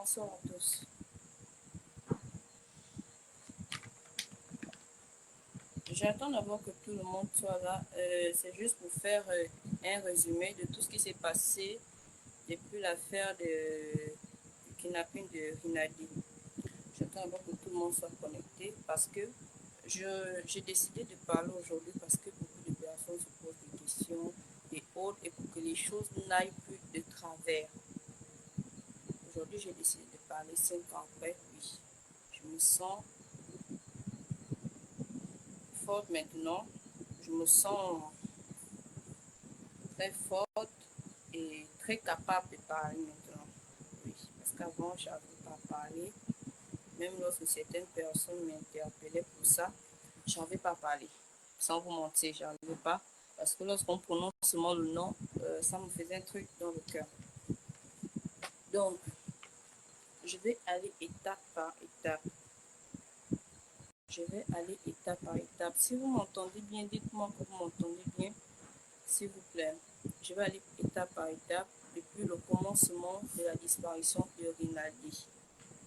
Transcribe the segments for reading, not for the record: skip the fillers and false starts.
Bonsoir à tous. J'attends d'abord que tout le monde soit là. C'est juste pour faire un résumé de tout ce qui s'est passé depuis l'affaire du kidnapping de Rinaldi. J'attends d'abord que tout le monde soit connecté parce que j'ai décidé de parler aujourd'hui parce que beaucoup de personnes se posent des questions et autres et pour que les choses n'aillent plus de travers. Aujourd'hui, j'ai décidé de parler 5 ans après. Oui, je me sens forte maintenant. Je me sens très forte et très capable de parler maintenant. Oui, parce qu'avant, je n'arrivais pas à parler. Même lorsque certaines personnes m'interpellaient pour ça, je n'arrivais pas à parler. Sans vous mentir, je n'arrivais pas. Parce que lorsqu'on prononce seulement le nom, ça me faisait un truc dans le cœur. Donc, je vais aller étape par étape. Je vais aller étape par étape. Si vous m'entendez bien, dites-moi que vous m'entendez bien, s'il vous plaît. Je vais aller étape par étape depuis le commencement de la disparition de Rinaldi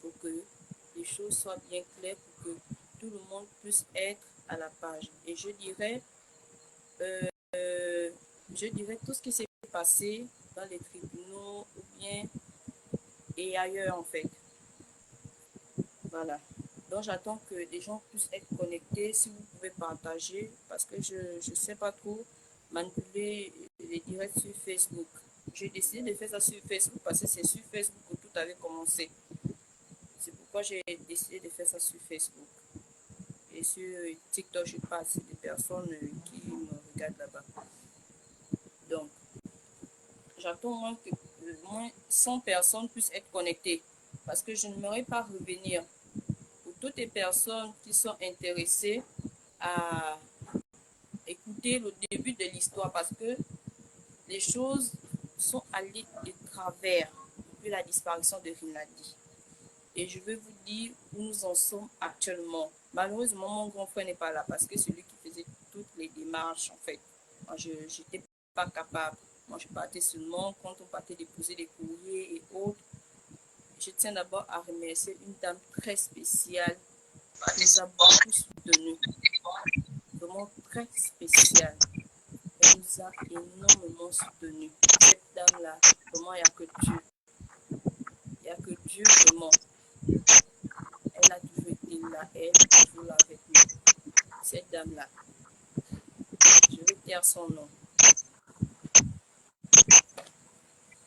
pour que les choses soient bien claires, pour que tout le monde puisse être à la page. Et euh, je dirais tout ce qui s'est passé dans les tribunaux ou bien et ailleurs en fait. Voilà. Donc j'attends que les gens puissent être connectés, si vous pouvez partager, parce que je ne sais pas trop manipuler les directs sur Facebook. J'ai décidé de faire ça sur Facebook parce que c'est sur Facebook que tout avait commencé. C'est pourquoi j'ai décidé de faire ça sur Facebook. Et sur TikTok, je passe des personnes qui me regardent là-bas. Donc, j'attends moins que moins 100 personnes puissent être connectées parce que je n'aimerais pas revenir. Pour toutes les personnes qui sont intéressées à écouter le début de l'histoire parce que les choses sont allées de travers depuis la disparition de Rinaldi. Et je vais vous dire où nous en sommes actuellement. Malheureusement, mon grand frère n'est pas là parce que c'est lui qui faisait toutes les démarches en fait. Moi, je n'étais pas capable. Moi, je partais seulement quand on partait déposer des courriers et autres. Je tiens d'abord à remercier une dame très spéciale qui nous a beaucoup soutenus. Vraiment très spéciale. Elle nous a énormément soutenus. Cette dame-là, vraiment, il n'y a que Dieu. Il n'y a que Dieu, vraiment. Elle a toujours été là. Elle est toujours là avec nous. Cette dame-là. Je vais taire son nom.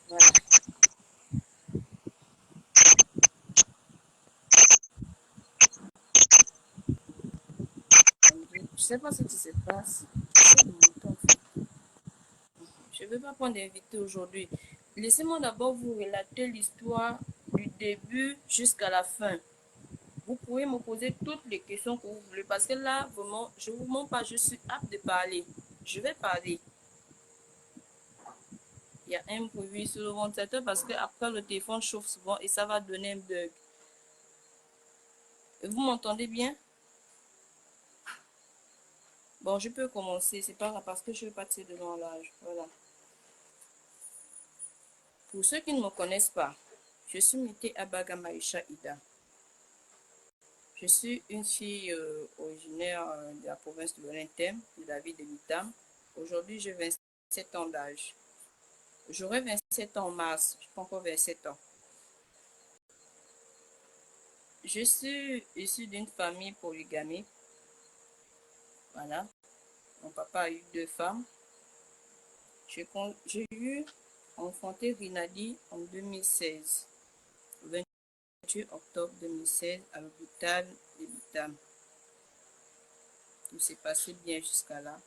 Voilà. Je ne sais pas ce qui se passe. Je ne vais pas prendre d'invité aujourd'hui. Laissez-moi d'abord vous relater l'histoire du début jusqu'à la fin. Vous pouvez me poser toutes les questions que vous voulez parce que là, vraiment, je ne vous mens pas, je suis apte de parler. Je vais parler. Il y a un bruit sur le ventilateur parce qu'après le téléphone chauffe souvent et ça va donner un bug. Vous m'entendez bien? Bon, je peux commencer, c'est pas grave parce que je vais partir devant l'âge. Voilà. Pour ceux qui ne me connaissent pas, je suis Mité Abaga Maïcha Ida. Je suis une fille originaire de la province de Lorentem, de la ville de Bitam. Aujourd'hui, j'ai 27 ans d'âge. J'aurai 27 ans en mars, je n'ai pas encore 27 ans. Je suis issue d'une famille polygamique. Voilà. Mon papa a eu 2 femmes. J'ai eu enfanté Rinadi en 2016, le 28 octobre 2016 à l'hôpital de Bitam. Tout s'est passé bien jusqu'à là.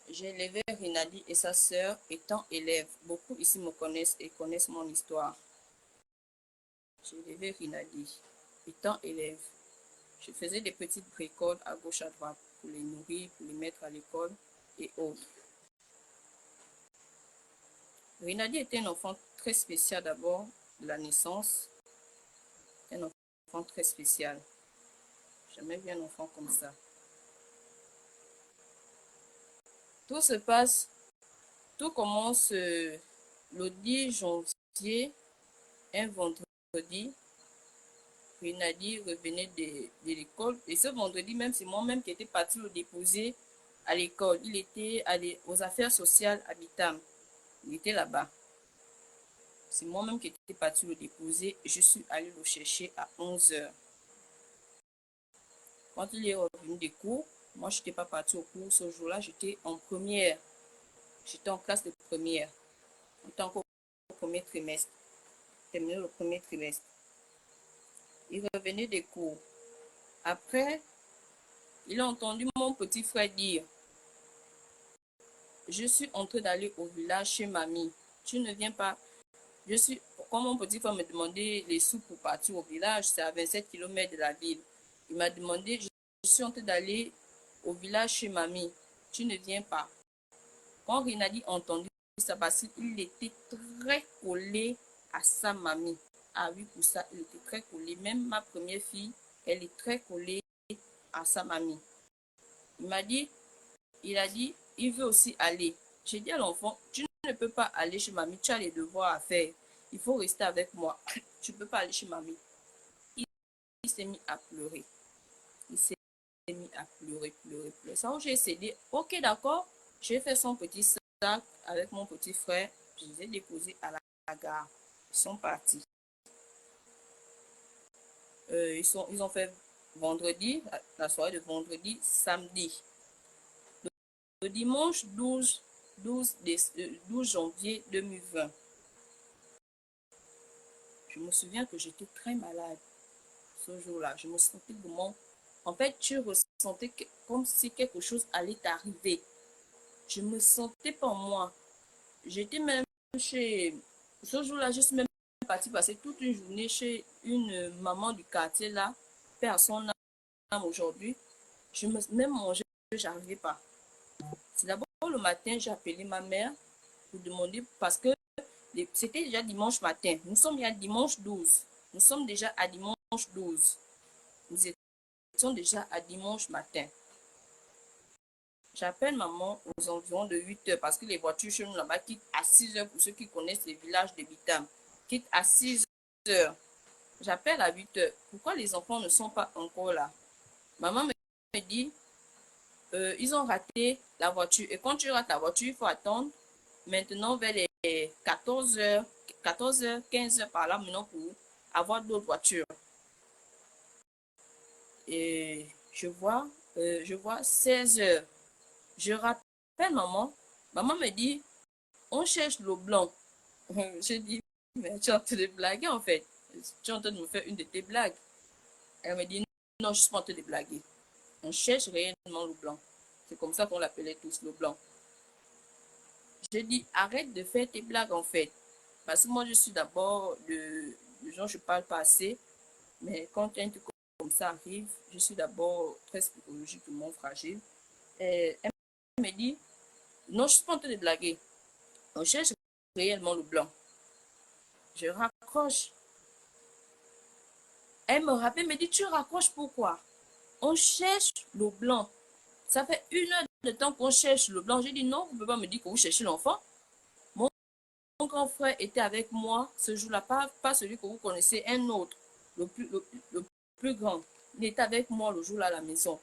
J'ai élevé Rinadi et sa sœur étant élève. Beaucoup ici me connaissent et connaissent mon histoire. J'ai élevé Rinadi étant élève. Je faisais des petites bricoles à gauche à droite pour les nourrir, pour les mettre à l'école et autres. Rinadi était un enfant très spécial d'abord de la naissance. Un enfant très spécial. Jamais vu un enfant comme ça. Tout commence le 10 janvier, un vendredi. Rinadi revenait de l'école. Et ce vendredi même, c'est moi-même qui étais partie le déposer à l'école. Il était allé aux affaires sociales à Bitam. Il était là-bas. C'est moi-même qui étais partie le déposer. Je suis allée le chercher à 11 h. Quand il est revenu des cours, moi, je n'étais pas partie au cours. Ce jour-là, j'étais en première. J'étais en classe de première. On était encore au premier trimestre. Terminé le premier trimestre. Il revenait des cours. Après, il a entendu mon petit frère dire: je suis en train d'aller au village chez mamie. Tu ne viens pas? Quand mon petit frère me demandait les sous pour partir au village, c'est à 27 km de la ville. Il m'a demandé: je suis en train d'aller au village chez mamie. Tu ne viens pas? Quand Rinadi a entendu ça, parce qu'il était très collé à sa mamie. Ah oui, pour ça, il était très collé. Même ma première fille, elle est très collée à sa mamie. Il a dit, il veut aussi aller. J'ai dit à l'enfant: tu ne peux pas aller chez mamie, tu as les devoirs à faire. Il faut rester avec moi. Tu ne peux pas aller chez mamie. Il s'est mis à pleurer. Il s'est mis à pleurer. Ça, j'ai cédé. Ok, d'accord. J'ai fait son petit sac avec mon petit frère. Je les ai déposés à la gare. Ils sont partis. Ils ont fait vendredi, la soirée de vendredi, samedi. Le dimanche 12 janvier 2020. Je me souviens que j'étais très malade ce jour-là. Je me sentais vraiment... En fait, tu ressentais comme si quelque chose allait t'arriver. Je me sentais pas moi. J'étais même chez... Ce jour-là, je suis même partie passer toute une journée chez une maman du quartier là. Paix à son âme aujourd'hui. Même manger, je n'arrivais pas. C'est d'abord le matin, j'ai appelé ma mère pour demander, parce que c'était déjà dimanche matin. Nous sommes déjà dimanche 12. Nous sommes déjà à dimanche 12. Nous étions déjà à dimanche matin. J'appelle maman aux environs de 8 h parce que les voitures chez nous là-bas quittent à 6 h pour ceux qui connaissent les villages de Bitam. Quittent à 6 h. J'appelle à 8 h. Pourquoi les enfants ne sont pas encore là? Maman me dit, ils ont raté la voiture. Et quand tu rates la voiture, il faut attendre maintenant vers les 14 h, 15 h par là maintenant pour avoir d'autres voitures. Et je vois 16 h. Je rappelle maman. Maman me dit, on cherche l'eau blanc. Je dis, mais tu es en train de blaguer en fait. Tu es en train de me faire une de tes blagues. Elle me dit, non, je suis pas en train de blaguer. On cherche réellement l'eau blanc. C'est comme ça qu'on l'appelait tous, l'eau blanc. Je dis, arrête de faire tes blagues en fait. Parce que moi, je suis d'abord de gens, je parle pas assez. Mais quand un truc comme ça arrive, je suis d'abord très psychologiquement fragile. Et elle me dit, non, je suis pas en train de blaguer. On cherche réellement le blanc. Je raccroche. Elle me rappelle, me dit, tu raccroches pourquoi? On cherche le blanc. Ça fait 1 heure de temps qu'on cherche le blanc. J'ai dit, non, vous ne pouvez pas me dire que vous cherchez l'enfant. Mon grand frère était avec moi ce jour-là, pas celui que vous connaissez, un autre, le plus grand, il était avec moi le jour-là à la maison.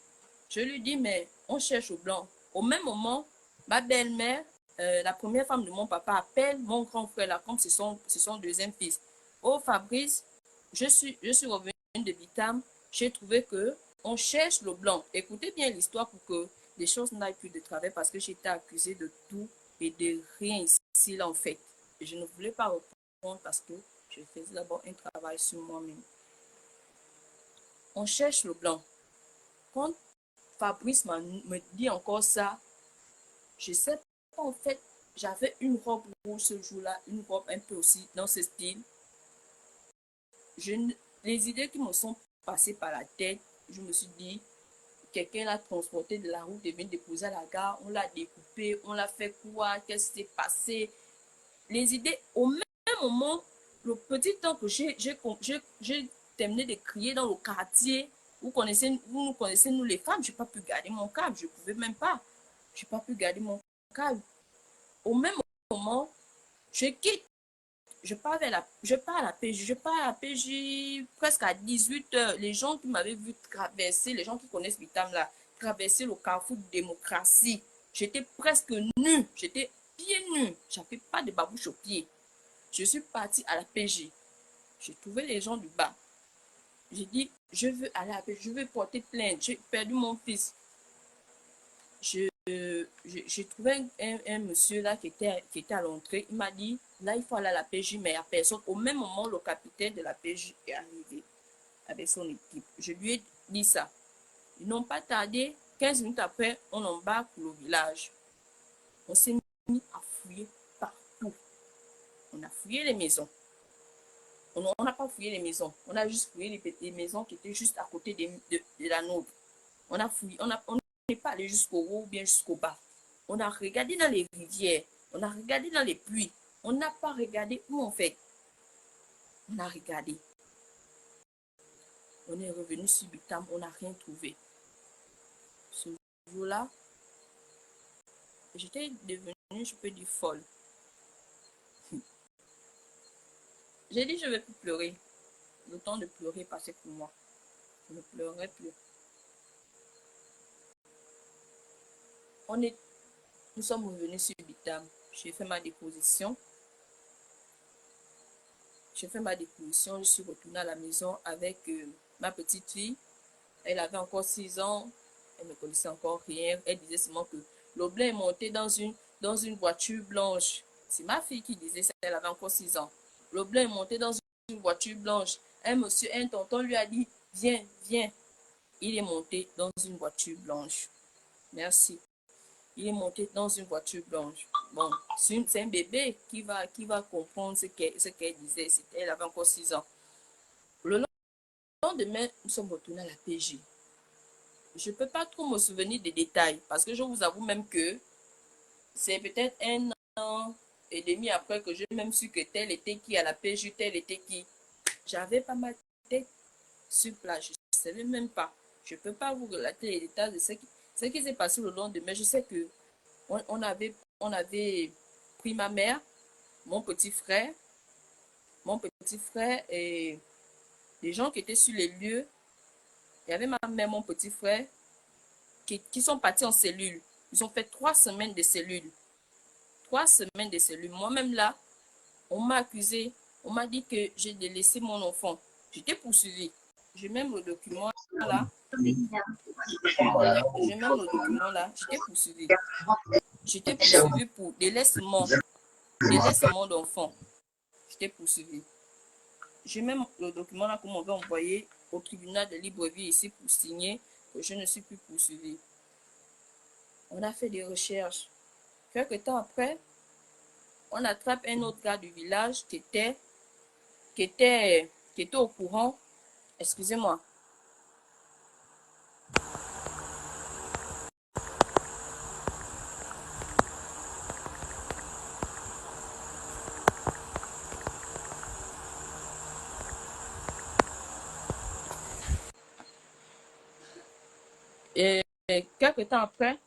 Je lui dis, mais on cherche au blanc. Au même moment, ma belle-mère, la première femme de mon papa, appelle mon grand frère là, comme c'est son deuxième fils. Oh Fabrice, je suis revenue de Vitam, j'ai trouvé que on cherche le blanc. Écoutez bien l'histoire pour que les choses n'aillent plus de travers parce que j'étais accusée de tout et de rien ici là en fait. Et je ne voulais pas répondre parce que je faisais d'abord un travail sur moi-même. On cherche le blanc. Quand Fabrice me dit encore ça, je sais pas en fait, j'avais une robe rouge ce jour-là, une robe un peu aussi dans ce style. Les idées qui me sont passées par la tête, je me suis dit, quelqu'un l'a transporté de la route et vient déposer à la gare, on l'a découpé, on l'a fait quoi, qu'est-ce qui s'est passé. Les idées, au même moment, le petit temps que j'ai terminé de crier dans le quartier, vous nous connaissez, nous les femmes, je n'ai pas pu garder mon calme, je ne pouvais même pas. Je n'ai pas pu garder mon calme. Au même moment, je quitte. Je pars à la PJ. Je pars à la PJ presque à 18h. Les gens qui m'avaient vu traverser, les gens qui connaissent Vitam là, traverser le carrefour de démocratie. J'étais presque nue. J'étais pieds nus. J'avais pas de babouche aux pieds. Je suis partie à la PJ. J'ai trouvé les gens du bas. J'ai dit, je veux aller à la PJ. Je veux porter plainte. J'ai perdu mon fils. J'ai trouvé un monsieur là qui était à l'entrée. Il m'a dit, là, il faut aller à la PJ, mais il n'y a personne. Au même moment, le capitaine de la PJ est arrivé avec son équipe. Je lui ai dit ça. Ils n'ont pas tardé. 15 minutes après, on embarque pour le village. On s'est mis à fouiller partout. On a fouillé les maisons. On n'a pas fouillé les maisons. On a juste fouillé les maisons qui étaient juste à côté de la nôtre. On a fouillé. On n'est pas allé jusqu'au haut ou bien jusqu'au bas. On a regardé dans les rivières. On a regardé dans les puits. On n'a pas regardé où on fait. On a regardé. On est revenu sur Bitam. On n'a rien trouvé. Ce jour-là, j'étais devenue, je peux dire, folle. J'ai dit, je ne vais plus pleurer. Le temps de pleurer passait pour moi. Je ne pleurerai plus. Nous sommes revenus sur Bitam. J'ai fait ma déposition. Je suis retournée à la maison avec ma petite fille. Elle avait encore 6 ans. Elle ne connaissait encore rien. Elle disait seulement que l'oblet est monté dans une voiture blanche. C'est ma fille qui disait ça. Elle avait encore 6 ans. L'oblet est monté dans une voiture blanche. Un tonton lui a dit, viens, viens. Il est monté dans une voiture blanche. Merci. Il est monté dans une voiture blanche. Bon, c'est un bébé qui va comprendre ce qu'elle disait. Elle avait encore 6 ans. Le lendemain, nous sommes retournés à la PJ. Je ne peux pas trop me souvenir des détails parce que je vous avoue même que c'est peut-être 1 an et demi après que j'ai même su que tel était qui à la PJ, tel était qui. J'avais pas ma tête sur place. Je ne savais même pas. Je ne peux pas vous relater les détails de ce qui s'est passé le lendemain. Je sais que on avait pris ma mère, mon petit frère et les gens qui étaient sur les lieux. Il y avait ma mère, mon petit frère, qui sont partis en cellule. Ils ont fait 3 semaines de cellule. 3 semaines de cellule. Moi-même là, on m'a accusé. On m'a dit que j'ai délaissé mon enfant. J'étais poursuivie. J'ai même le document là. J'étais poursuivie. J'étais poursuivie pour délaissement d'enfant. J'étais poursuivie. J'ai même le document là qu'on m'avait envoyé au tribunal de Libreville ici pour signer que je ne suis plus poursuivie. On a fait des recherches. Quelque temps après, on attrape un autre gars du village qui était au courant. Excusez-moi. Et quelque temps après,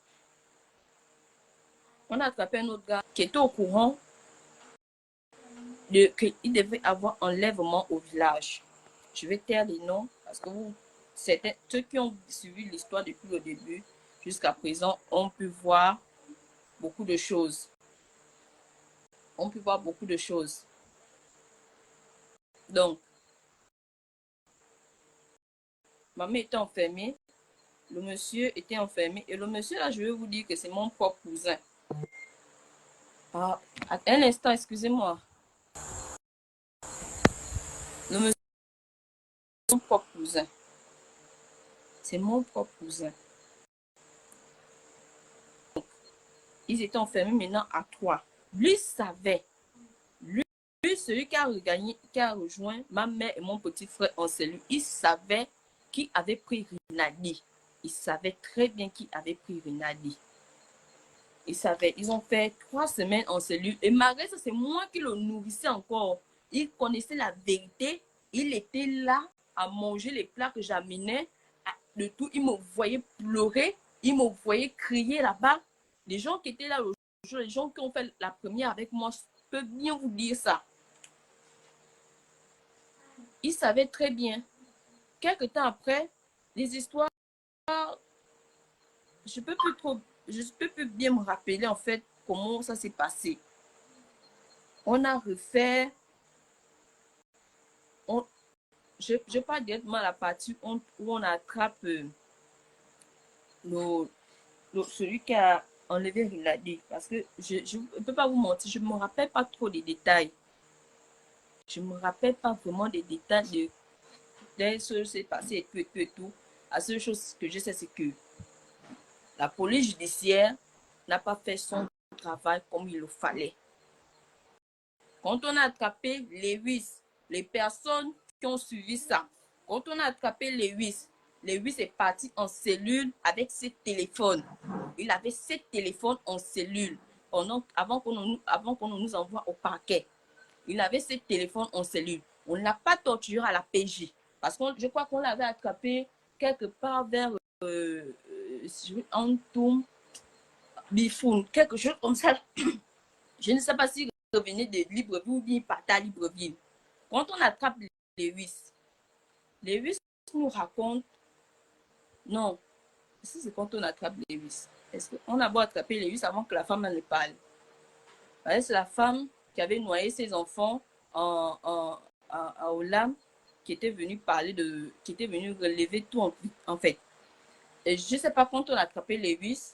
on a attrapé un autre gars qui était au courant qu'il devait avoir enlèvement au village. Je vais taire les noms Parce que ceux qui ont suivi l'histoire depuis le début jusqu'à présent ont pu voir beaucoup de choses. On peut voir beaucoup de choses. Donc, ma mère était enfermée, le monsieur était enfermé, et le monsieur là, je vais vous dire que c'est mon propre cousin. Ah, un instant, excusez-moi. Le monsieur, c'est mon propre cousin. C'est mon propre cousin. Donc, ils étaient enfermés maintenant à 3. Lui savait. Lui, celui qui a rejoint ma mère et mon petit frère en cellule, il savait qui avait pris Rinaldi. Il savait très bien qui avait pris Rinaldi. Il savait. Ils ont fait 3 semaines en cellule. Et malgré ça, c'est moi qui le nourrissais encore. Il connaissait la vérité. Il était là à manger les plats que j'amenais. De tout, il me voyait pleurer. Il me voyait crier là-bas. Les gens qui étaient là le jour, les gens qui ont fait la première avec moi, je peux bien vous dire ça. Il savait très bien. Quelque temps après, les histoires, je ne peux plus bien me rappeler en fait comment ça s'est passé. On a refait, je parle directement à la partie où on attrape celui qui a enlevé Rinaldi. Parce que je ne peux pas vous mentir, je ne me rappelle pas trop des détails. Je ne me rappelle pas vraiment des détails de ce qui s'est passé et tout. La seule chose que je sais, c'est que la police judiciaire n'a pas fait son travail comme il le fallait. Quand on a attrapé les personnes qui ont suivi ça, quand on a attrapé Lewis est parti en cellule avec ses téléphones. Il avait 7 téléphones en cellule avant qu'on nous envoie au parquet. Il avait 7 téléphones en cellule. On ne l'a pas torturé à la PJ. Parce que je crois qu'on l'avait attrapé quelque part vers Antoum, Bifoun, quelque chose comme ça. Je ne sais pas s'il revenait de Libreville ou bien partait à Libreville. Quand on attrape Lewis nous raconte. Non, si c'est quand on attrape Lewis. Est-ce qu'on a beau attraper Lewis avant que la femme ne parle? C'est la femme qui avait noyé ses enfants à Olam qui était venue parler qui était venue relever tout en fait. Et je ne sais pas quand on a attrapé Lewis.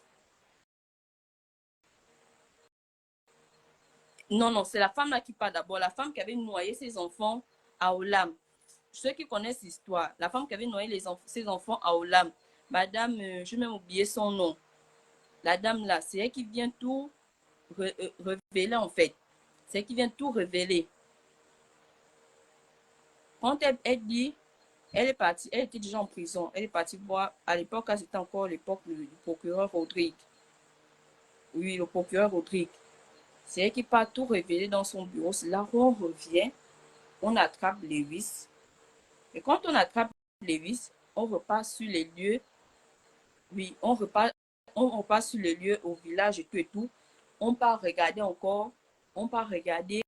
Non, c'est la femme là qui parle d'abord. La femme qui avait noyé ses enfants à Olam. Ceux qui connaissent l'histoire, la femme qui avait noyé ses enfants à Olam, madame, je vais même oublier son nom. La dame là, c'est elle qui vient tout révéler en fait. C'est elle qui vient tout révéler. Quand elle dit, elle est partie, elle était déjà en prison. Elle est partie voir, à l'époque, c'était encore l'époque du procureur Rodrigue. Oui, le procureur Rodrigue. C'est elle qui part tout révéler dans son bureau. C'est là où on revient, on attrape Lewis. Et quand on attrape Lewis, on repart sur les lieux. Oui, on repart sur les lieux au village et tout et tout. On part regarder encore. On part regarder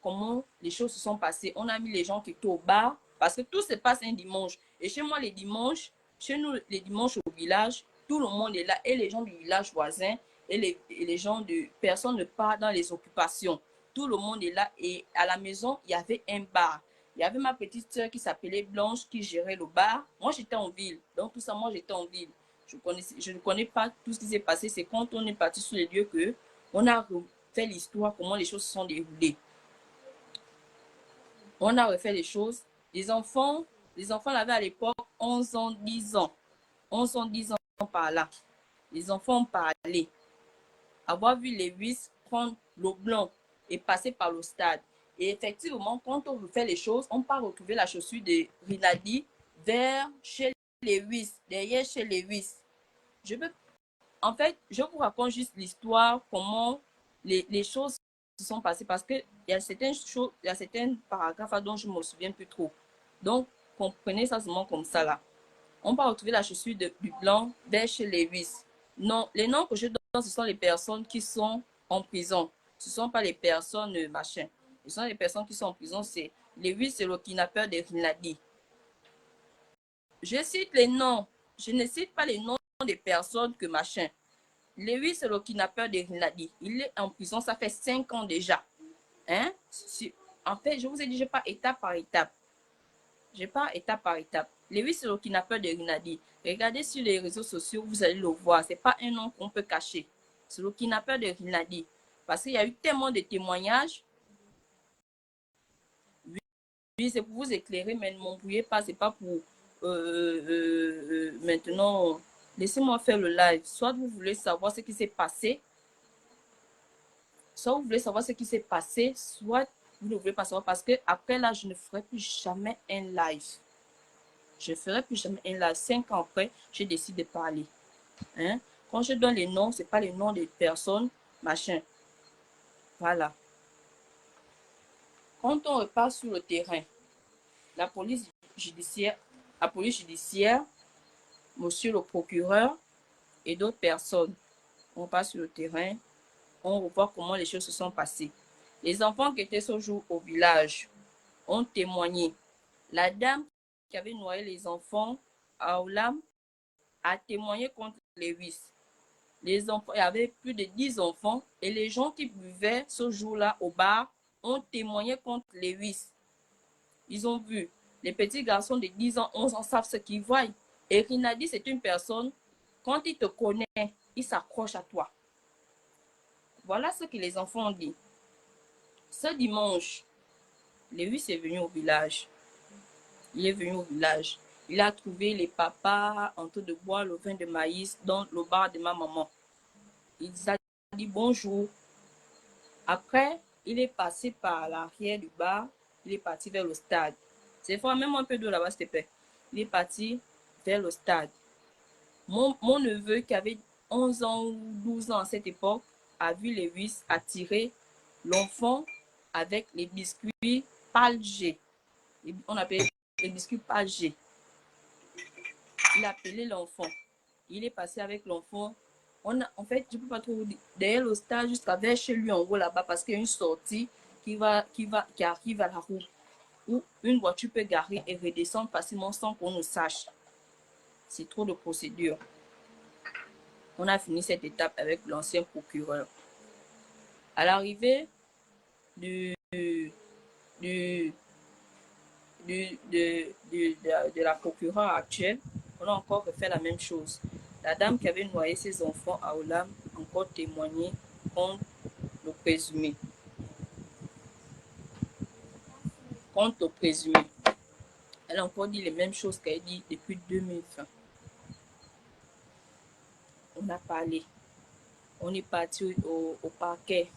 comment les choses se sont passées. On a mis les gens qui étaient au bar parce que tout se passe un dimanche. Et chez moi, chez nous, les dimanches au village, tout le monde est là. Et les gens du village voisin et les gens de personne ne part dans les occupations. Tout le monde est là. Et à la maison, il y avait un bar. Il y avait ma petite soeur qui s'appelait Blanche qui gérait le bar. Moi, j'étais en ville. Donc, tout ça, moi, j'étais en ville. Je ne connais pas tout ce qui s'est passé. C'est quand on est parti sur les lieux que on a refait l'histoire, comment les choses se sont déroulées. On a refait les choses. Les enfants avaient à l'époque 11 ans, 10 ans. 11 ans, 10 ans par là. Les enfants ont parlé. Avoir vu Lewis prendre l'eau blanc et passer par le stade. Et effectivement, quand on refait les choses, on part retrouver la chaussure de Rinaldi vers chez Lewis, derrière chez Lewis. En fait, je vous raconte juste l'histoire, comment les choses se sont passées, parce qu'il y a certaines choses, il y a certains paragraphes dont je ne me souviens plus trop. Donc, comprenez ça seulement comme ça là. On va retrouver la chaussure du blanc vers chez Lewis. Non, les noms que je donne, ce sont les personnes qui sont en prison. Ce ne sont pas les personnes machin. Ce sont les personnes qui sont en prison. C'est Lewis, c'est le kidnappeur de Rinaldi. Je cite les noms. Je ne cite pas les noms des personnes que machin. Lewis, c'est le kidnappeur de Rinaldi. Il est en prison, ça fait 5 ans déjà. Hein? En fait, je vous ai dit, je pars étape par étape. Je pars étape par étape. Lewis, c'est le kidnappeur de Rinaldi. Regardez sur les réseaux sociaux, vous allez le voir. Ce n'est pas un nom qu'on peut cacher. C'est le kidnappeur de Rinaldi. Parce qu'il y a eu tellement de témoignages. Oui, c'est pour vous éclairer, mais ne m'embrouillez pas. Ce n'est pas pour maintenant. Laissez-moi faire le live. Soit vous voulez savoir ce qui s'est passé, soit vous voulez savoir ce qui s'est passé, soit vous ne voulez pas savoir. Parce que après là, je ne ferai plus jamais un live. Je ne ferai plus jamais un live. 5 ans après, je décide de parler. Hein? Quand je donne les noms, ce n'est pas les noms des personnes, machin. Voilà. Quand on repart sur le terrain, la police judiciaire, monsieur le procureur et d'autres personnes, on passe sur le terrain, on revoit comment les choses se sont passées. Les enfants qui étaient ce jour au village ont témoigné. La dame qui avait noyé les enfants à Oulam a témoigné contre Lewis. Les enfants, il y avait plus de 10 enfants et les gens qui buvaient ce jour-là au bar ont témoigné contre Lewis. Ils ont vu. Les petits garçons de 10 ans, 11 ans savent ce qu'ils voient. Et Rinaldi, c'est une personne, quand il te connaît, il s'accroche à toi. Voilà ce que les enfants ont dit. Ce dimanche, Lewis est venu au village. Il est venu au village. Il a trouvé les papas en train de boire le vin de maïs dans le bar de ma maman. Il a dit bonjour. Après, il est passé par l'arrière du bar. Il est parti vers le stade. C'est fort, même un peu d'eau là-bas, s'il te plaît. Il est parti vers le stade. Mon neveu, qui avait 11 ans ou 12 ans à cette époque, a vu Lewis attirer l'enfant avec les biscuits Palgé. On appelle les biscuits Palgé. Il a appelé l'enfant. Il est passé avec l'enfant. En fait, je ne peux pas trop dire. Derrière le stade, jusqu'à vers chez lui en haut là-bas, parce qu'il y a une sortie qui arrive à la route, où une voiture peut garer et redescendre facilement sans qu'on ne sache. C'est trop de procédure. On a fini cette étape avec l'ancien procureur. À l'arrivée de la procureure actuelle, on a encore fait la même chose. La dame qui avait noyé ses enfants à Oulam a encore témoigné contre le présumé. Contre le présumé. Elle a encore dit les mêmes choses qu'elle dit depuis 2020. On a parlé. On est parti au parquet.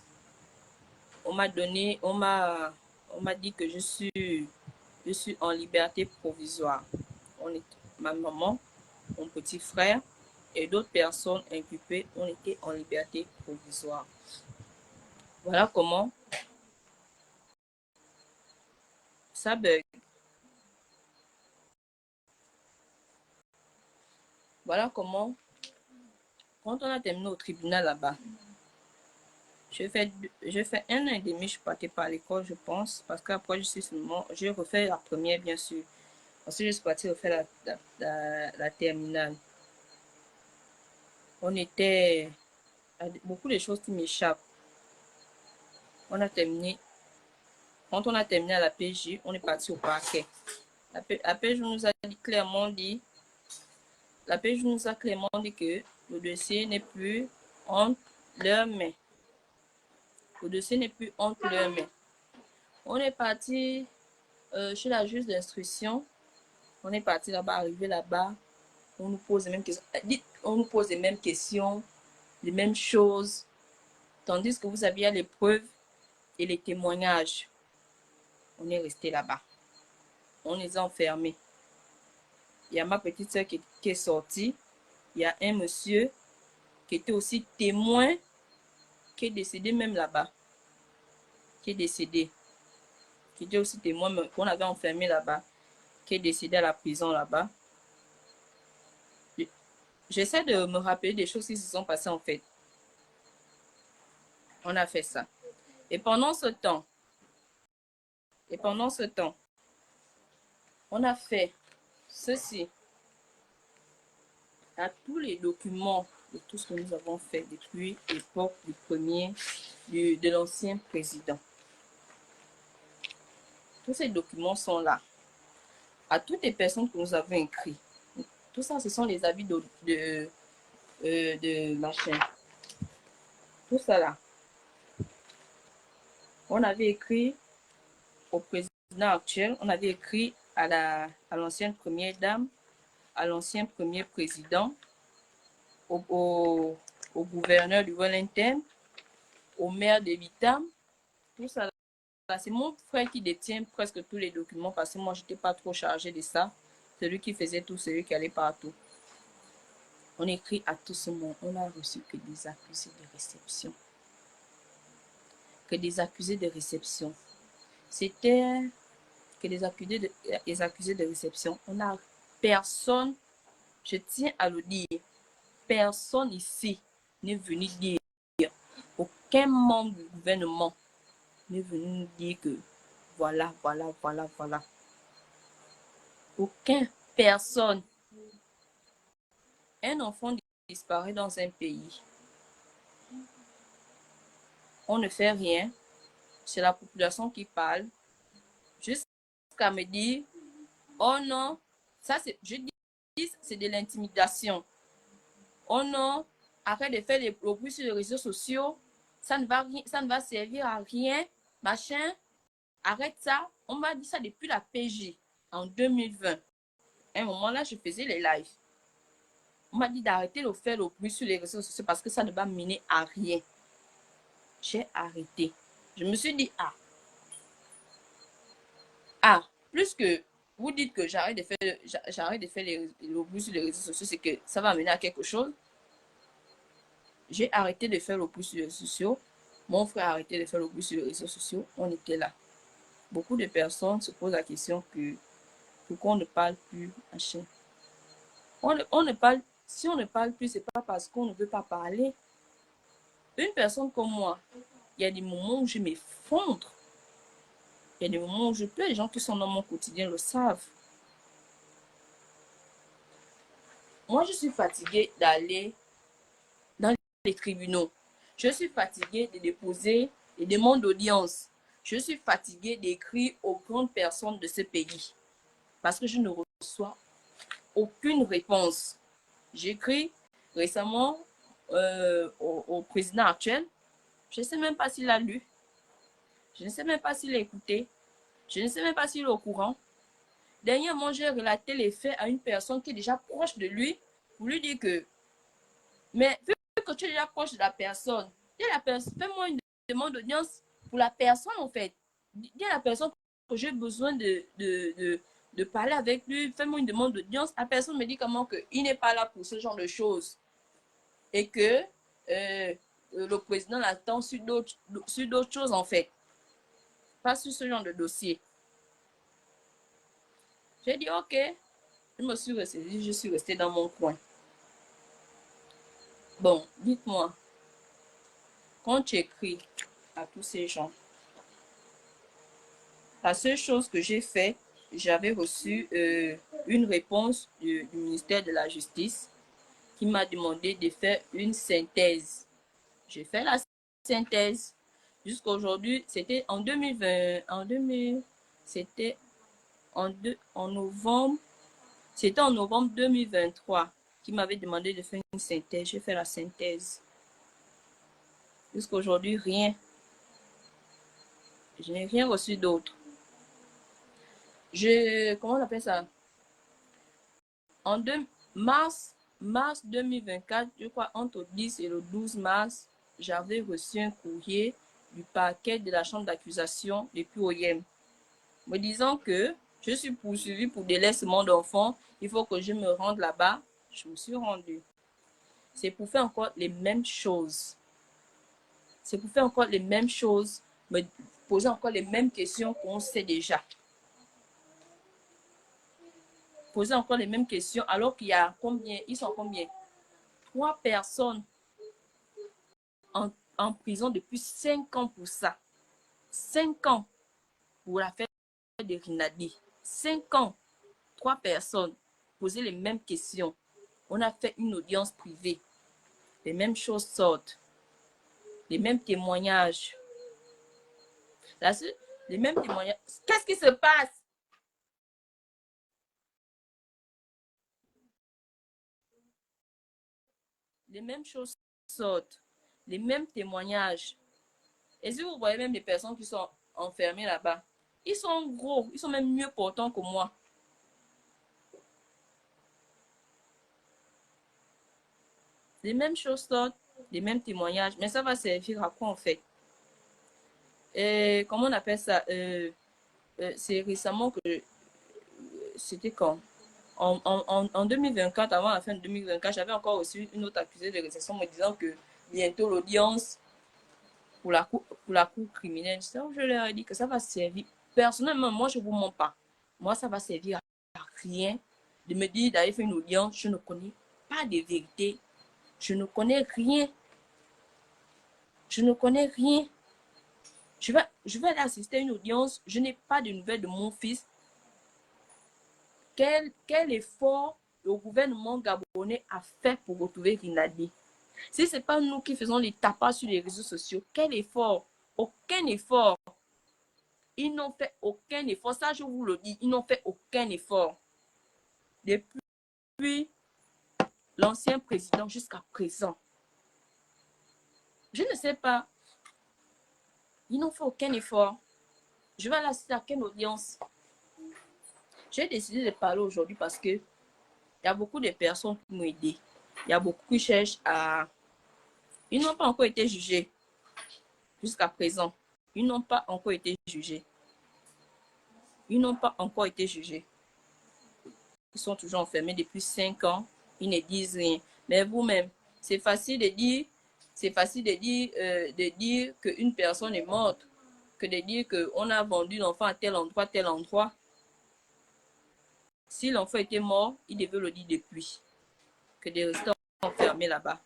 On m'a dit que je suis en liberté provisoire. Ma maman, mon petit frère et d'autres personnes inculpées ont été en liberté provisoire. Voilà comment ça bug. Voilà comment, quand on a terminé au tribunal là-bas, je fais 1 an et demi, je suis partie par l'école, je pense, parce qu'après, j'ai refait la première, bien sûr. Ensuite, je suis partie refaire la terminale. On était beaucoup de choses qui m'échappent. On a terminé. Quand on a terminé à la PJ, on est parti au parquet. La PJ nous a clairement dit que le dossier n'est plus entre leurs mains. Le dossier n'est plus entre leurs mains. On est parti chez la juge d'instruction. On est parti là-bas, arrivé là-bas. On nous pose les mêmes questions. On nous pose les mêmes questions, les mêmes choses. Tandis que vous aviez les preuves et les témoignages. On est resté là-bas. On les a enfermés. Il y a ma petite soeur qui est sortie. Il y a un monsieur qui était aussi témoin, qui est décédé même là-bas. Qui est décédé. Qui était aussi témoin, mais qu'on avait enfermé là-bas. Qui est décédé à la prison là-bas. J'essaie de me rappeler des choses qui se sont passées en fait. On a fait ça. Et pendant ce temps, on a fait ceci. à tous les documents de tout ce que nous avons fait depuis l'époque de l'ancien président. Tous ces documents sont là. À toutes les personnes que nous avons écrits. Tout ça, ce sont les avis de machin. Tout ça là. On avait écrit au président actuel, on avait écrit à l'ancienne première dame, à l'ancien premier président, au gouverneur du Wellington, au maire de Vitam. Tout ça là. C'est mon frère qui détient presque tous les documents parce que moi, je n'étais pas trop chargée de ça. C'est lui qui faisait tout, c'est lui qui allait partout. On écrit à tout ce monde. On n'a reçu que des accusés de réception. Que des accusés de réception. C'était que des accusés de réception. On n'a personne, je tiens à le dire, personne ici n'est venu dire, aucun membre du gouvernement n'est venu nous dire que voilà. Aucun, personne. Un enfant disparaît dans un pays. On ne fait rien. C'est la population qui parle. Jusqu'à me dire, oh non, ça c'est, je dis, c'est de l'intimidation. Oh non, arrête de faire les bruits sur les réseaux sociaux. Ça ne va servir à rien. Machin, arrête ça. On m'a dit ça depuis la PJ en 2020. À un moment là, je faisais les lives. On m'a dit d'arrêter de faire le bruit sur les réseaux sociaux parce que ça ne va mener à rien. J'ai arrêté. Je me suis dit, plus que vous dites que j'arrête de faire le bruit sur les réseaux sociaux, c'est que ça va mener à quelque chose. J'ai arrêté de faire le bruit sur les réseaux sociaux. Mon frère a arrêté de faire le bruit sur les réseaux sociaux. On était là. Beaucoup de personnes se posent la question que pourquoi on ne parle plus, machin. On ne parle, si on ne parle plus, c'est pas parce qu'on ne veut pas parler. Une personne comme moi, il y a des moments où je m'effondre. Il y a des moments où je pleure. Les gens qui sont dans mon quotidien le savent. Moi, je suis fatiguée d'aller dans les tribunaux. Je suis fatiguée de déposer des demandes d'audience. Je suis fatiguée d'écrire aux grandes personnes de ce pays parce que je ne reçois aucune réponse. J'écris récemment au président actuel. Je ne sais même pas s'il a lu. Je ne sais même pas s'il a écouté. Je ne sais même pas s'il est au courant. Dernièrement, j'ai relaté les faits à une personne qui est déjà proche de lui pour lui dire que, mais vu que tu es déjà proche de la personne, fais-moi une demande d'audience pour la personne en fait. Dis à la personne que j'ai besoin de parler avec lui, fais-moi une demande d'audience. La personne me dit comment qu'il n'est pas là pour ce genre de choses et que le président l'attend sur d'autres choses en fait, pas sur ce genre de dossier. J'ai dit ok, je suis restée dans mon coin. Bon, dites-moi, quand tu écris à tous ces gens, la seule chose que j'ai fait, j'avais reçu une réponse du ministère de la Justice qui m'a demandé de faire une synthèse. J'ai fait la synthèse. Jusqu'à aujourd'hui, c'était en 2020, c'était en novembre 2023 qui m'avait demandé de faire une synthèse. J'ai fait la synthèse. Jusqu'à aujourd'hui, rien. Je n'ai rien reçu d'autre. Comment on appelle ça? En mars 2024, je crois entre le 10 et le 12 mars, j'avais reçu un courrier du parquet de la chambre d'accusation depuis OIM, me disant que je suis poursuivie pour délaissement d'enfant, il faut que je me rende là-bas. Je me suis rendue. C'est pour faire encore les mêmes choses. C'est pour faire encore les mêmes choses, me poser encore les mêmes questions qu'on sait déjà. Poser encore les mêmes questions alors qu'il y a combien, ils sont combien? 3 personnes en prison depuis 5 ans pour ça. 5 ans pour l'affaire de Rinaldi. 5 ans, 3 personnes poser les mêmes questions. On a fait une audience privée. Les mêmes choses sortent. Les mêmes témoignages. Les mêmes témoignages. Qu'est-ce qui se passe? Les mêmes choses sortent. Les mêmes témoignages. Et si vous voyez même les personnes qui sont enfermées là-bas, ils sont gros. Ils sont même mieux portants que moi. Les mêmes choses sortent. Les mêmes témoignages. Mais ça va servir à quoi en fait? Et comment on appelle ça? C'est récemment que c'était quand en 2024, avant la fin de 2024, j'avais encore reçu une autre accusée de réception me disant que bientôt l'audience pour la cour criminelle. Je leur ai dit que ça va servir. Personnellement, moi, je ne vous mens pas. Moi, ça va servir à rien de me dire d'aller faire une audience. Je ne connais pas de vérité. Je ne connais rien. Je ne connais rien. Je vais aller assister à une audience. Je n'ai pas de nouvelles de mon fils. Quel effort le gouvernement gabonais a fait pour retrouver Rinaldi? Si ce n'est pas nous qui faisons les tapas sur les réseaux sociaux, quel effort? Aucun effort. Ils n'ont fait aucun effort. Ça, je vous le dis, ils n'ont fait aucun effort. Depuis l'ancien président jusqu'à présent. Je ne sais pas. Ils n'ont fait aucun effort. Je vais aller assister à quelle audience? J'ai décidé de parler aujourd'hui parce que il y a beaucoup de personnes qui m'ont aidé. Il y a beaucoup qui cherchent à... Ils n'ont pas encore été jugés jusqu'à présent. Ils n'ont pas encore été jugés. Ils n'ont pas encore été jugés. Ils sont toujours enfermés depuis 5 ans. Ils ne disent rien. Mais vous-même, c'est facile de dire qu'une personne est morte, que de dire qu'on a vendu l'enfant à tel endroit, tel endroit. Si l'enfant était mort, il devait le dire depuis. Que de rester enfermé là-bas.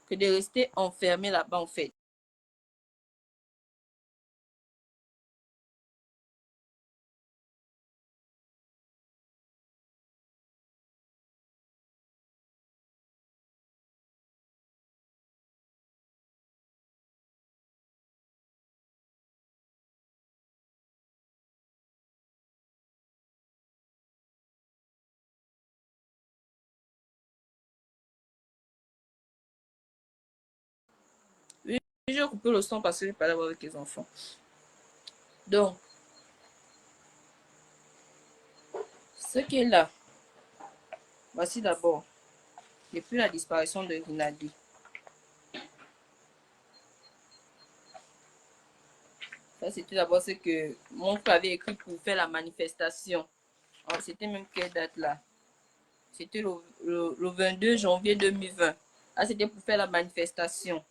Que de rester enfermé là-bas, en fait. Oui, j'ai coupé le son parce que je parlais avec les enfants. Donc, ce qui est là, voici d'abord, depuis la disparition de Rinaldi. Ça, c'était d'abord ce que mon frère avait écrit pour faire la manifestation. C'était même quelle date là? C'était le 22 janvier 2020. Ah, c'était pour faire la manifestation.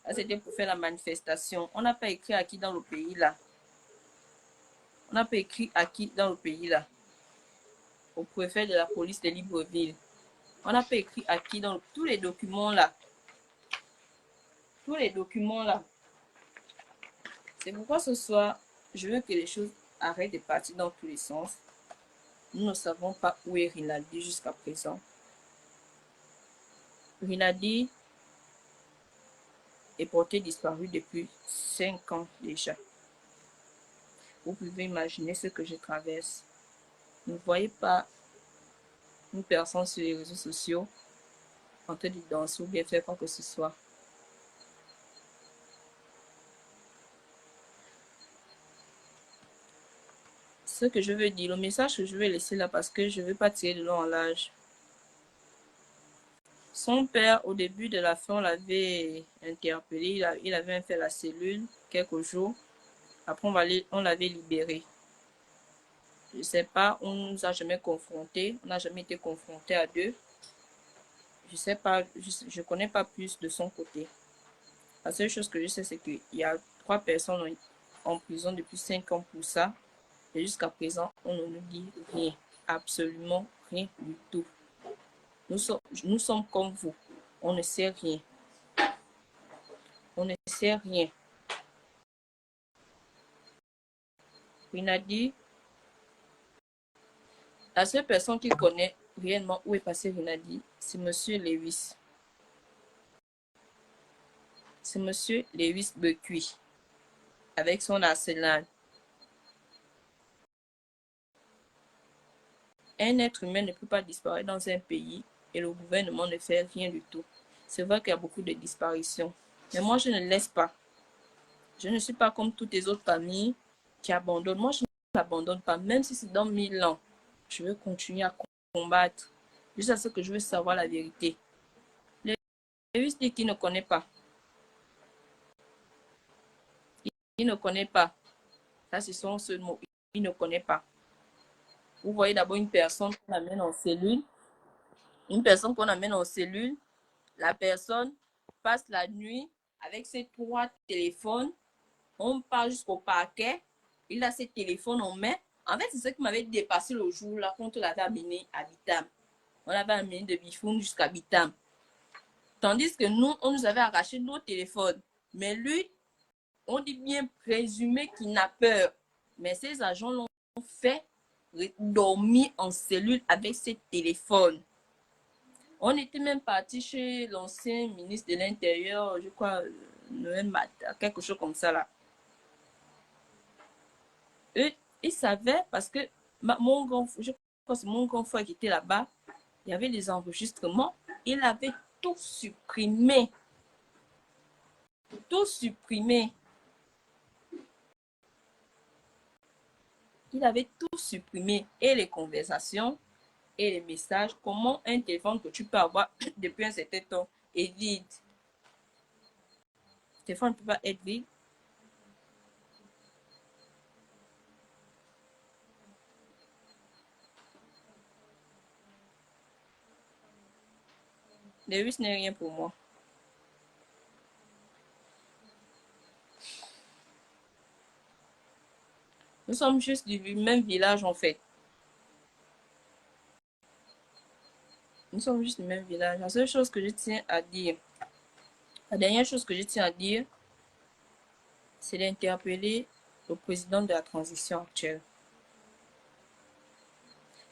Ah, c'était pour faire la manifestation. On n'a pas écrit à qui dans le pays là. On n'a pas écrit à qui dans le pays là. Au préfet de la police de Libreville. On n'a pas écrit à qui dans tous les documents là. Tous les documents là. C'est pourquoi ce soir, je veux que les choses arrêtent de partir dans tous les sens. Nous ne savons pas où est Rinaldi jusqu'à présent. Rinaldi est porté disparu depuis 5 ans déjà. Vous pouvez imaginer ce que je traverse. Ne voyez pas une personne sur les réseaux sociaux en train de danser ou bien faire quoi que ce soit. Ce que je veux dire, le message que je vais laisser là parce que je ne veux pas tirer de long en large. Son père, au début de la fin, on l'avait interpellé, il avait fait la cellule quelques jours. Après, on l'avait libéré. Je ne sais pas, on ne nous a jamais confrontés, on n'a jamais été confrontés à deux. Je ne sais pas, je ne connais pas plus de son côté. La seule chose que je sais, c'est qu'il y a 3 personnes en prison depuis 5 ans pour ça. Et jusqu'à présent, on ne nous dit rien, absolument rien du tout. Nous sommes comme vous, on ne sait rien. On ne sait rien. Rinaldi, la seule personne qui connaît réellement où est passé Rinaldi, c'est Monsieur Lewis. C'est Monsieur Lewis Becuy, avec son arsenal. Un être humain ne peut pas disparaître dans un pays et le gouvernement ne fait rien du tout. C'est vrai qu'il y a beaucoup de disparitions. Mais moi, je ne laisse pas. Je ne suis pas comme toutes les autres familles qui abandonnent. Moi, je n'abandonne pas. Même si c'est dans 1000 ans, je veux continuer à combattre. Juste ce que je veux savoir la vérité. Lewis dit qu'il ne connaît pas. Il ne connaît pas. Ça, c'est son seul mot. Il ne connaît pas. Vous voyez d'abord une personne qu'on amène en cellule. Une personne qu'on amène en cellule. La personne passe la nuit avec ses 3 téléphones. On part jusqu'au parquet. Il a ses téléphones en main. En fait, c'est ce qui m'avait dépassé le jour là quand on l'avait amené à Bitam. On l'avait amené de Bifoun jusqu'à Bitam. Tandis que nous, on nous avait arraché nos téléphones. Mais lui, on dit bien présumé qu'il n'a peur. Mais ces agents l'ont fait dormir en cellule avec ses téléphones. On était même parti chez l'ancien ministre de l'Intérieur, je crois, Noël Mata, quelque chose comme ça là. Eux, ils savaient parce que mon grand, je crois que c'est mon grand frère qui était là-bas, il y avait des enregistrements, il avait tout supprimé. Tout supprimé. Il avait tout supprimé, et les conversations, et les messages. Comment un téléphone que tu peux avoir depuis un certain temps est vide? Le téléphone ne peut pas être vide. Lewis n'est rien pour moi. Nous sommes juste du même village en fait. Nous sommes juste du même village. La seule chose que je tiens à dire, la dernière chose que je tiens à dire, c'est d'interpeller le président de la transition actuelle.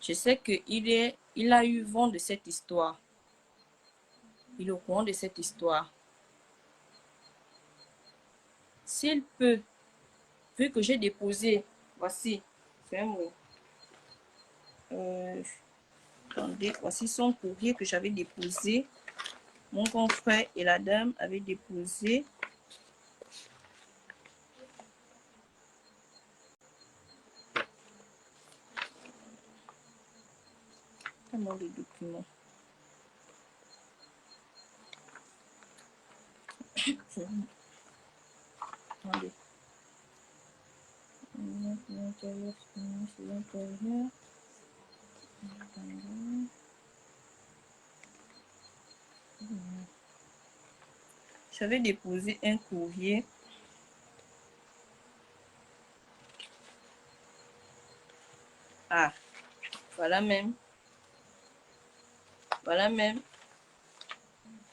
Je sais qu'il a eu vent de cette histoire. Il est au courant de cette histoire. S'il peut, vu que j'ai déposé, voici, c'est un mot. Attendez, voici son courrier que j'avais déposé. Mon confrère et la dame avaient déposé. Comment les documents? Attendez. J'avais déposé un courrier. Ah, voilà même. Voilà même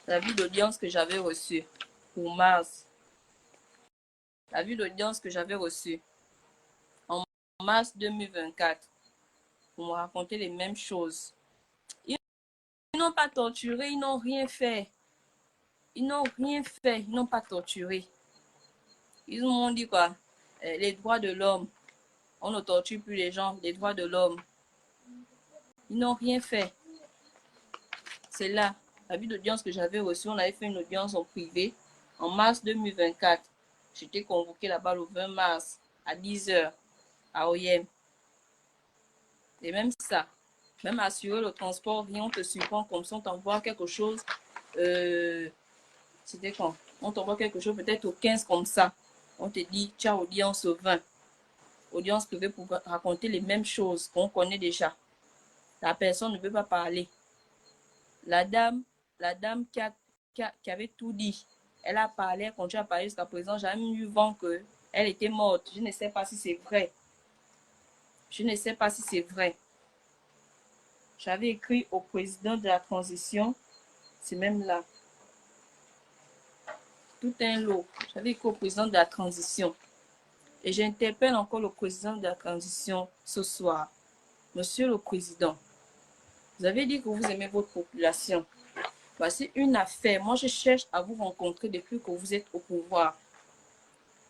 la vue d'audience que j'avais reçue pour mars. La vue d'audience que j'avais reçue en mars 2024 pour me raconter les mêmes choses. Ils n'ont pas torturé, ils n'ont rien fait. Ils n'ont rien fait, ils n'ont pas torturé. Ils m'ont dit quoi? Les droits de l'homme. On ne torture plus les gens, les droits de l'homme. Ils n'ont rien fait. C'est là, la vue d'audience que j'avais reçue. On avait fait une audience en privé en mars 2024. J'étais convoquée là-bas le 20 mars à 10h à OIM. Et même ça, même assurer le transport, rien, on te surprend comme ça, on t'envoie quelque chose. C'était quand? On t'envoie quelque chose peut-être au 15 comme ça. On te dit, tu as audience au 20. Audience privée pour raconter les mêmes choses qu'on connaît déjà. La personne ne veut pas parler. La dame qui avait tout dit, elle a parlé, elle continue à parler jusqu'à présent. J'ai même eu vent qu'elle était morte. Je ne sais pas si c'est vrai. Je ne sais pas si c'est vrai. J'avais écrit au président de la transition, c'est même là. Tout un lot. J'avais écrit au président de la transition. Et j'interpelle encore le président de la transition ce soir. Monsieur le Président, vous avez dit que vous aimez votre population. Voici une affaire. Moi, je cherche à vous rencontrer depuis que vous êtes au pouvoir.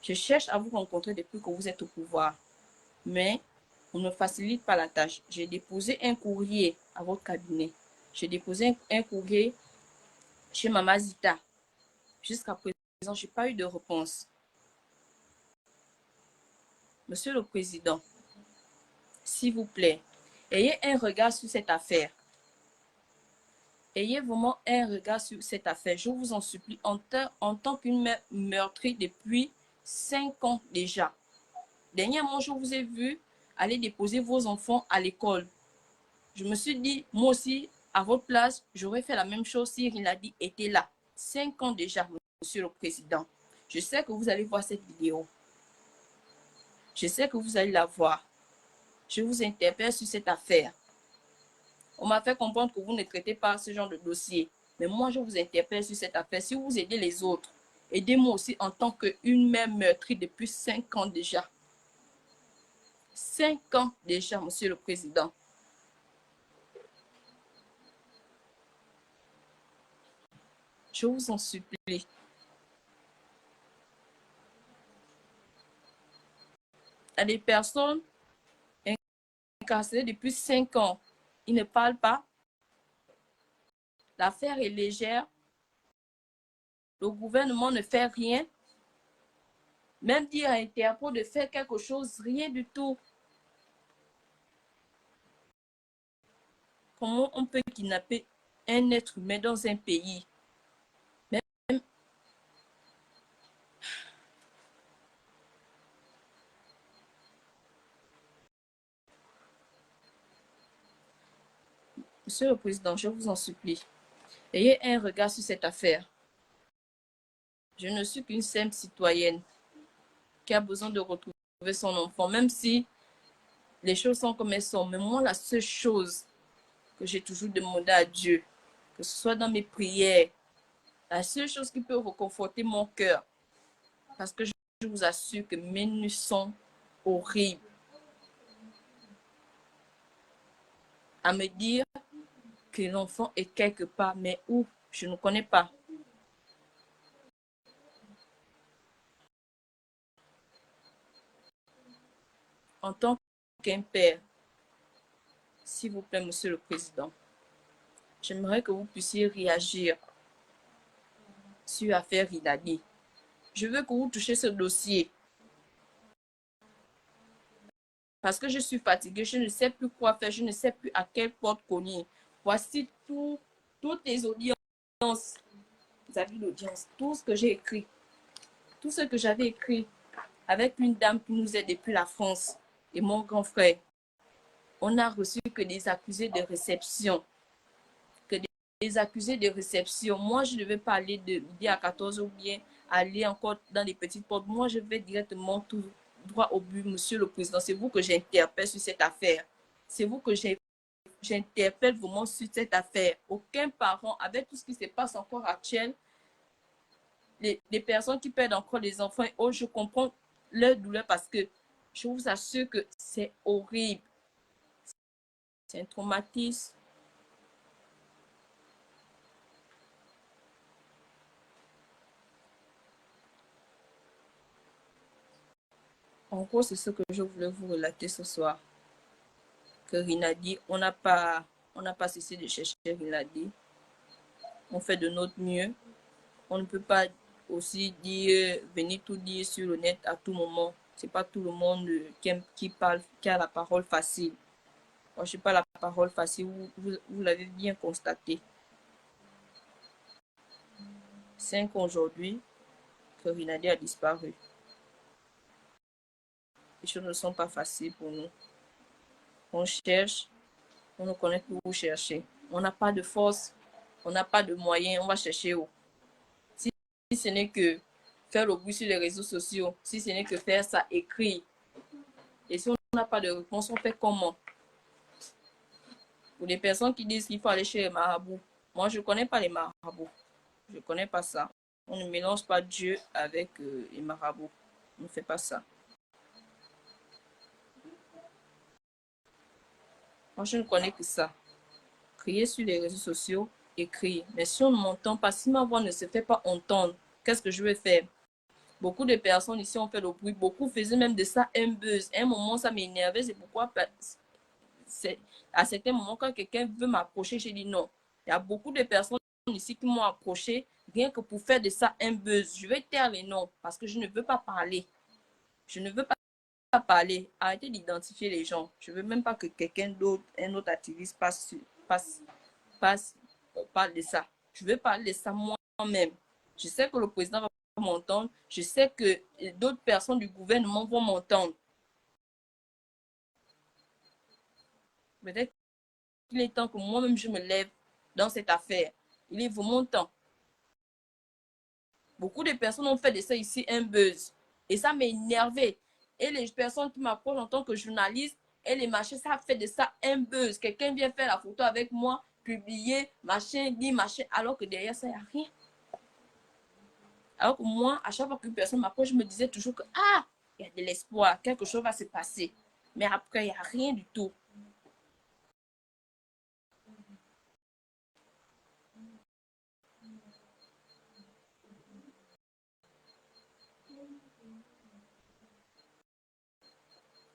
Je cherche à vous rencontrer depuis que vous êtes au pouvoir. Mais on ne facilite pas la tâche. J'ai déposé un courrier à votre cabinet. J'ai déposé un courrier chez Mama Zita. Jusqu'à présent, je n'ai pas eu de réponse. Monsieur le Président, s'il vous plaît, ayez un regard sur cette affaire. Ayez vraiment un regard sur cette affaire. Je vous en supplie, en tant qu'une mère meurtrie depuis 5 ans déjà. Dernièrement, je vous ai vu aller déposer vos enfants à l'école. Je me suis dit, moi aussi, à votre place, j'aurais fait la même chose si Rinaldi était là. 5 ans déjà, Monsieur le Président. Je sais que vous allez voir cette vidéo. Je sais que vous allez la voir. Je vous interpelle sur cette affaire. On m'a fait comprendre que vous ne traitez pas ce genre de dossier. Mais moi, je vous interpelle sur cette affaire. Si vous aidez les autres, aidez-moi aussi en tant qu'une mère meurtrie depuis 5 ans déjà. 5 ans déjà, Monsieur le Président. Je vous en supplie. Il y a des personnes incarcérées depuis 5 ans. Ils ne parlent pas. L'affaire est légère. Le gouvernement ne fait rien. Même dire à Interpol de faire quelque chose, rien du tout. Comment on peut kidnapper un être humain dans un pays? Même... Monsieur le Président, je vous en supplie, ayez un regard sur cette affaire. Je ne suis qu'une simple citoyenne qui a besoin de retrouver son enfant, même si les choses sont comme elles sont. Mais moi, la seule chose que j'ai toujours demandé à Dieu, que ce soit dans mes prières, la seule chose qui peut reconforter mon cœur, parce que je vous assure que mes nuits sont horribles, à me dire que l'enfant est quelque part, mais où, je ne connais pas. En tant qu'un père, s'il vous plaît, Monsieur le Président, j'aimerais que vous puissiez réagir sur l'affaire Rinaldi. Je veux que vous touchiez ce dossier. Parce que je suis fatiguée, je ne sais plus quoi faire, je ne sais plus à quelle porte cogner. Voici toutes les audiences. Vous avez l'audience, tout ce que j'ai écrit. Tout ce que j'avais écrit avec une dame qui nous aide depuis la France et mon grand frère. On n'a reçu que des accusés de réception. Des accusés de réception. Moi, je ne vais pas aller de midi à 14 ou bien aller encore dans les petites portes. Moi, je vais directement tout droit au but, Monsieur le Président. C'est vous que j'interpelle sur cette affaire. C'est vous que j'interpelle vraiment sur cette affaire. Aucun parent, avec tout ce qui se passe encore actuel, les personnes qui perdent encore des enfants, oh, je comprends leur douleur parce que je vous assure que c'est horrible. C'est un traumatisme. En gros, c'est ce que je voulais vous relater ce soir. Que Rinaldi, on n'a pas cessé de chercher Rinaldi. On fait de notre mieux. On ne peut pas aussi dire, venir tout dire sur le net à tout moment. C'est pas tout le monde qui parle, qui a la parole facile. Moi, je n'ai pas la parole facile, vous l'avez bien constaté. 5 ans aujourd'hui que Rinaldi a disparu. Les choses ne sont pas faciles pour nous. On cherche, on ne connaît plus où chercher. On n'a pas de force, on n'a pas de moyens, on va chercher où? Si ce n'est que faire le bruit sur les réseaux sociaux, si ce n'est que faire ça, écrire. Et si on n'a pas de réponse, on fait comment? Pour les personnes qui disent qu'il faut aller chez les marabouts, moi je ne connais pas les marabouts. Je ne connais pas ça. On ne mélange pas Dieu avec les marabouts. On ne fait pas ça. Moi, je ne connais que ça. Crier sur les réseaux sociaux et crier. Mais si on ne m'entend pas, si ma voix ne se fait pas entendre, qu'est-ce que je vais faire? Beaucoup de personnes ici ont fait le bruit. Beaucoup faisaient même de ça un buzz. À un moment, ça m'énervait. C'est pourquoi, à certains moments, quand quelqu'un veut m'approcher, j'ai dit non. Il y a beaucoup de personnes ici qui m'ont approché rien que pour faire de ça un buzz. Je vais taire les noms parce que je ne veux pas parler. Je ne veux pas parler. Arrêtez d'identifier les gens. Je ne veux même pas que quelqu'un d'autre, un autre activiste parle de ça. Je veux parler de ça moi-même. Je sais que le président va m'entendre. Je sais que d'autres personnes du gouvernement vont m'entendre. Peut-être qu'il est temps que moi-même je me lève dans cette affaire. Il est vraiment temps. Beaucoup de personnes ont fait de ça ici un buzz. Et ça m'a énervé. Et les personnes qui m'approchent en tant que journaliste, et les machins, ça fait de ça un buzz. Quelqu'un vient faire la photo avec moi, publier, machin, dit machin, alors que derrière ça, il n'y a rien. Alors que moi, à chaque fois qu'une personne m'approche, je me disais toujours que, ah, il y a de l'espoir, quelque chose va se passer. Mais après, il n'y a rien du tout.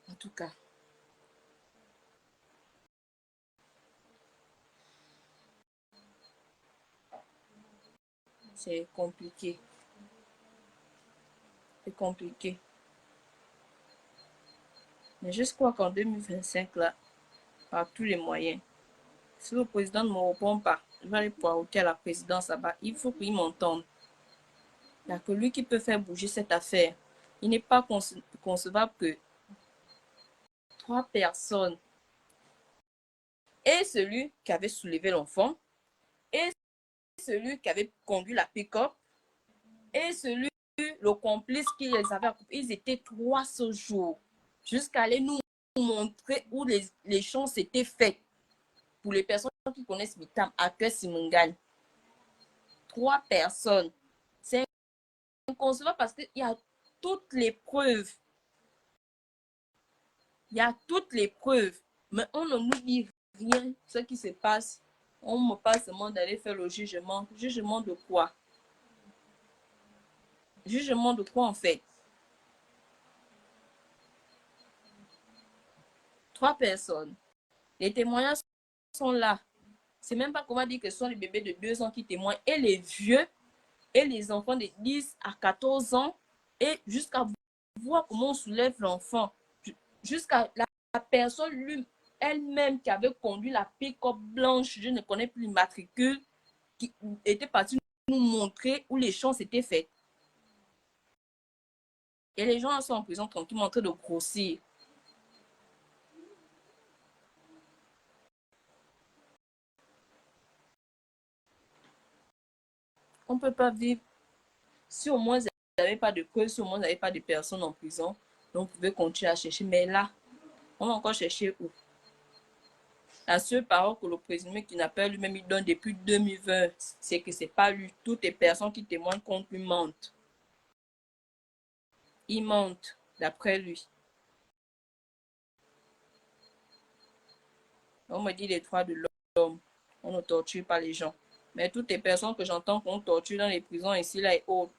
En tout cas, c'est compliqué. C'est compliqué. Mais je crois qu'en 2025, là, par tous les moyens, si le président ne me répond pas, je vais aller poireauter à la présidence là-bas. Il faut qu'il m'entende. Il n'y a que lui qui peut faire bouger cette affaire. Il n'est pas concevable que 3 personnes, et celui qui avait soulevé l'enfant, et celui qui avait conduit la pick-up, et celui, le complice qui les avait accompagnés, ils étaient 3 ce jour, jusqu'à aller nous montrer où les choses s'étaient faites. Pour les personnes qui connaissent Mitam, à Simungal, 3 personnes. C'est inconcevable parce qu'il y a toutes les preuves. Il y a toutes les preuves. Mais on ne nous dit rien, ce qui se passe. On me parle seulement d'aller faire le jugement. Jugement de quoi? Jugement de quoi en fait? 3 personnes. Les témoignages sont là. C'est même pas comment dire que ce sont les bébés de 2 ans qui témoignent. Et les vieux, et les enfants de 10 à 14 ans. Et jusqu'à voir comment on soulève l'enfant. Jusqu'à la personne elle-même qui avait conduit la pick-up blanche, je ne connais plus l'immatricule, qui était partie nous montrer où les choses étaient faites. Et les gens sont en prison tranquillement en train de grossir. On ne peut pas vivre. Si au moins vous n'avez pas de cause, si au moins vous n'avez pas de personnes en prison, donc vous pouvez continuer à chercher. Mais là, on va encore chercher où? La seule parole que le président qui n'a pas lui-même il donne depuis 2020, c'est que ce n'est pas lui. Toutes les personnes qui témoignent contre lui mentent. Il mente, d'après lui. On me dit les droits de l'homme. On ne torture pas les gens. Mais toutes les personnes que j'entends qu'on torture dans les prisons ici, là et autres,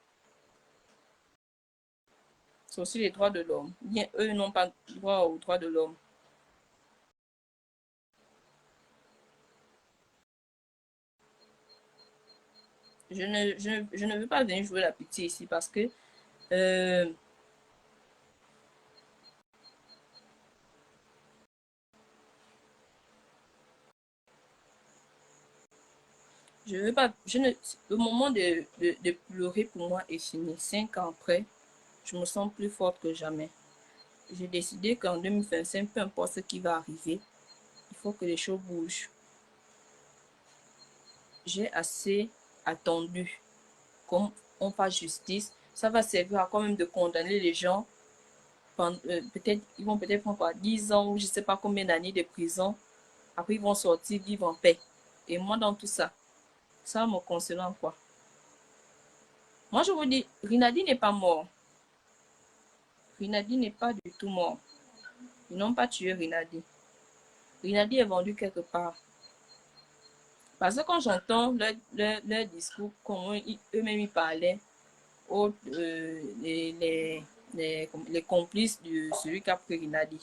c'est aussi les droits de l'homme. Bien, eux n'ont pas droit aux droits de l'homme. Je ne veux pas venir jouer la pitié ici parce que je veux pas. Le moment de pleurer pour moi est fini. 5 ans après, je me sens plus forte que jamais. J'ai décidé qu'en 2025, peu importe ce qui va arriver, il faut que les choses bougent. J'ai assez attendu qu'on fasse justice. Ça va servir à quand même de condamner les gens. Peut-être, ils vont peut-être prendre 10 ans ou je ne sais pas combien d'années de prison. Après, ils vont sortir, vivre en paix. Et moi, dans tout ça, ça me consolant quoi? Moi, je vous dis, Rinaldi n'est pas mort. Rinaldi n'est pas du tout mort. Ils n'ont pas tué Rinaldi. Rinaldi est vendu quelque part. Parce que quand j'entends leur discours, comment eux-mêmes ils parlaient, aux, les complices de celui qui a pris Rinaldi.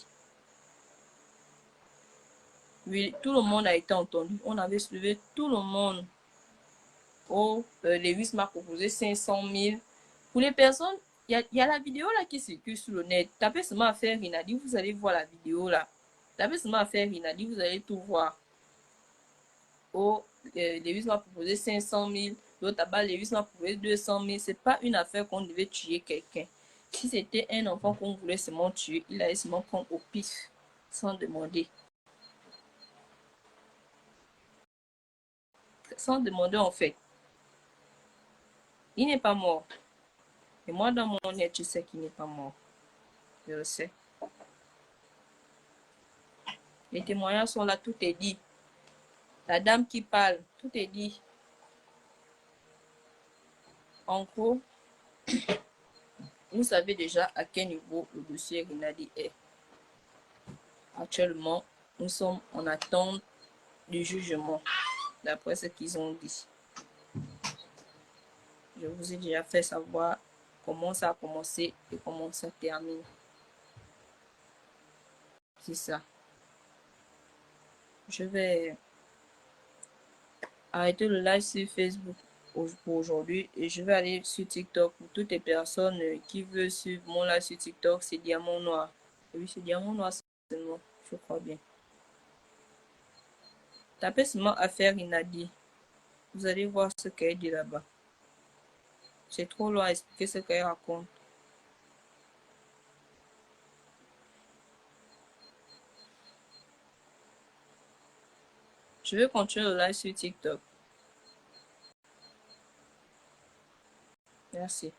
Oui, tout le monde a été entendu. On avait soulevé tout le monde. Oh, Lewis m'a proposé 500 000. Pour les personnes, il y a la vidéo là qui circule sur le net. Tapez seulement affaire Rinaldi, vous allez voir la vidéo là. Tapez seulement affaire Rinaldi, vous allez tout voir. Oh, Lewis m'a proposé 500 000. L'autre tabac, Lewis m'a proposé 200 000. C'est pas une affaire qu'on devait tuer quelqu'un. Si c'était un enfant qu'on voulait seulement tuer, il allait seulement prendre au pif, sans demander. Sans demander en fait. Il n'est pas mort. Et moi, dans mon être, je sais qu'il n'est pas mort. Je le sais. Les témoignages sont là, tout est dit. La dame qui parle, tout est dit. En gros, vous savez déjà à quel niveau le dossier Rinaldi est. Actuellement, nous sommes en attente du jugement, d'après ce qu'ils ont dit. Je vous ai déjà fait savoir comment ça a commencé et comment ça termine. C'est ça. Je vais arrêter le live sur Facebook pour aujourd'hui et je vais aller sur TikTok pour toutes les personnes qui veulent suivre mon live sur TikTok. C'est Diamant Noir. Oui, c'est Diamant Noir seulement, je crois bien. Tapez seulement affaire Rinaldi. Vous allez voir ce qu'elle dit là-bas. C'est trop long à expliquer ce qu'elle raconte. Je vais continuer le live sur TikTok. Merci.